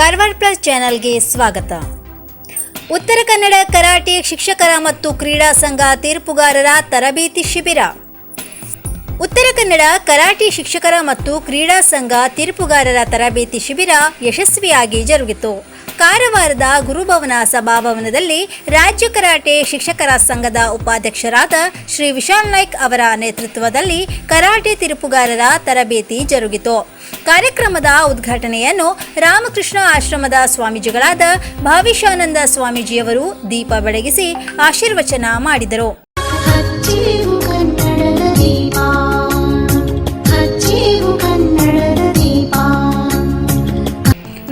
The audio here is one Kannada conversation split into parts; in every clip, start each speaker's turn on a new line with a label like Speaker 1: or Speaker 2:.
Speaker 1: ಕಾರವಾರ ಪ್ಲಸ್ ಚಾನೆಲ್ಗೆ ಸ್ವಾಗತ. ಉತ್ತರ ಕನ್ನಡ ಕರಾಟೆ ಶಿಕ್ಷಕರ ಮತ್ತು ಕ್ರೀಡಾ ಸಂಘ ತೀರ್ಪುಗಾರರ ತರಬೇತಿ ಶಿಬಿರ. ಉತ್ತರ ಕನ್ನಡ ಕರಾಟೆ ಶಿಕ್ಷಕರ ಮತ್ತು ಕ್ರೀಡಾ ಸಂಘ ತೀರ್ಪುಗಾರರ ತರಬೇತಿ ಶಿಬಿರ ಯಶಸ್ವಿಯಾಗಿ ಜರುಗಿತು. ಕಾರವಾರದ ಗುರುಭವನ ಸಭಾಭವನದಲ್ಲಿ ರಾಜ್ಯ ಕರಾಟೆ ಶಿಕ್ಷಕರ ಸಂಘದ ಉಪಾಧ್ಯಕ್ಷರಾದ ಶ್ರೀ ವಿಶಾಲ್ ನಾಯ್ಕ್ ಅವರ ನೇತೃತ್ವದಲ್ಲಿ ಕರಾಟೆ ತೀರ್ಪುಗಾರರ ತರಬೇತಿ ಜರುಗಿತು. ಕಾರ್ಯಕ್ರಮದ ಉದ್ಘಾಟನೆಯನ್ನು ರಾಮಕೃಷ್ಣ ಆಶ್ರಮದ ಸ್ವಾಮೀಜಿಗಳಾದ ಭಾವಿಶಾನಂದ ಸ್ವಾಮೀಜಿಯವರು ದೀಪ ಬೆಳಗಿಸಿ ಆಶೀರ್ವಚನ ಮಾಡಿದರು.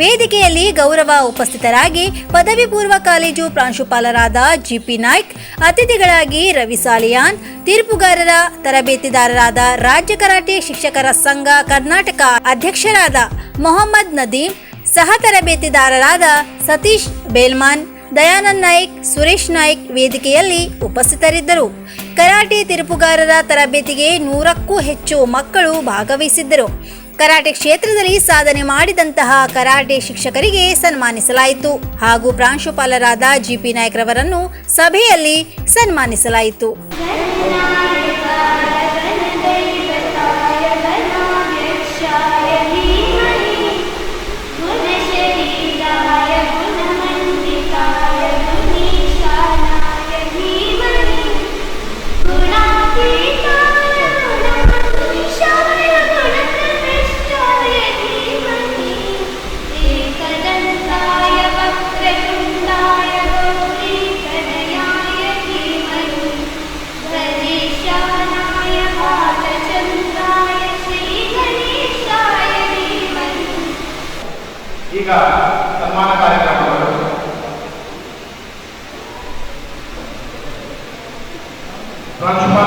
Speaker 1: ವೇದಿಕೆಯಲ್ಲಿ ಗೌರವ ಉಪಸ್ಥಿತರಾಗಿ ಪದವಿ ಪೂರ್ವ ಕಾಲೇಜು ಪ್ರಾಂಶುಪಾಲರಾದ ಜಿಪಿ ನಾಯ್ಕ್, ಅತಿಥಿಗಳಾಗಿ ರವಿ ಸಾಲಿಯಾನ್, ತೀರ್ಪುಗಾರರ ತರಬೇತಿದಾರರಾದ ರಾಜ್ಯ ಕರಾಟೆ ಶಿಕ್ಷಕರ ಸಂಘ ಕರ್ನಾಟಕ ಅಧ್ಯಕ್ಷರಾದ ಮೊಹಮ್ಮದ್ ನದೀಮ್, ಸಹ ತರಬೇತಿದಾರರಾದ ಸತೀಶ್ ಬೇಲ್ಮಾನ್, ದಯಾನಂದ್ ನಾಯ್ಕ್, ಸುರೇಶ್ ನಾಯ್ಕ್ ವೇದಿಕೆಯಲ್ಲಿ ಉಪಸ್ಥಿತರಿದ್ದರು. ಕರಾಟೆ ತೀರ್ಪುಗಾರರ ತರಬೇತಿಗೆ 100ಕ್ಕೂ ಹೆಚ್ಚು ಮಕ್ಕಳು ಭಾಗವಹಿಸಿದ್ದರು. ಕರಾಟೆ ಕ್ಷೇತ್ರದಲ್ಲಿ ಸಾಧನೆ ಮಾಡಿದಂತಹ ಕರಾಟೆ ಶಿಕ್ಷಕರಿಗೆ ಸನ್ಮಾನಿಸಲಾಯಿತು ಹಾಗೂ ಪ್ರಾಂಶುಪಾಲರಾದ ಜಿಪಿ ನಾಯ್ಕ್ ರವರನ್ನು ಸಭೆಯಲ್ಲಿ ಸನ್ಮಾನಿಸಲಾಯಿತು.
Speaker 2: ಈಗ ಸನ್ಮಾನ ಕಾರ್ಯಕ್ರಮಗಳು ಪ್ರಾಂಶುಪಾಲ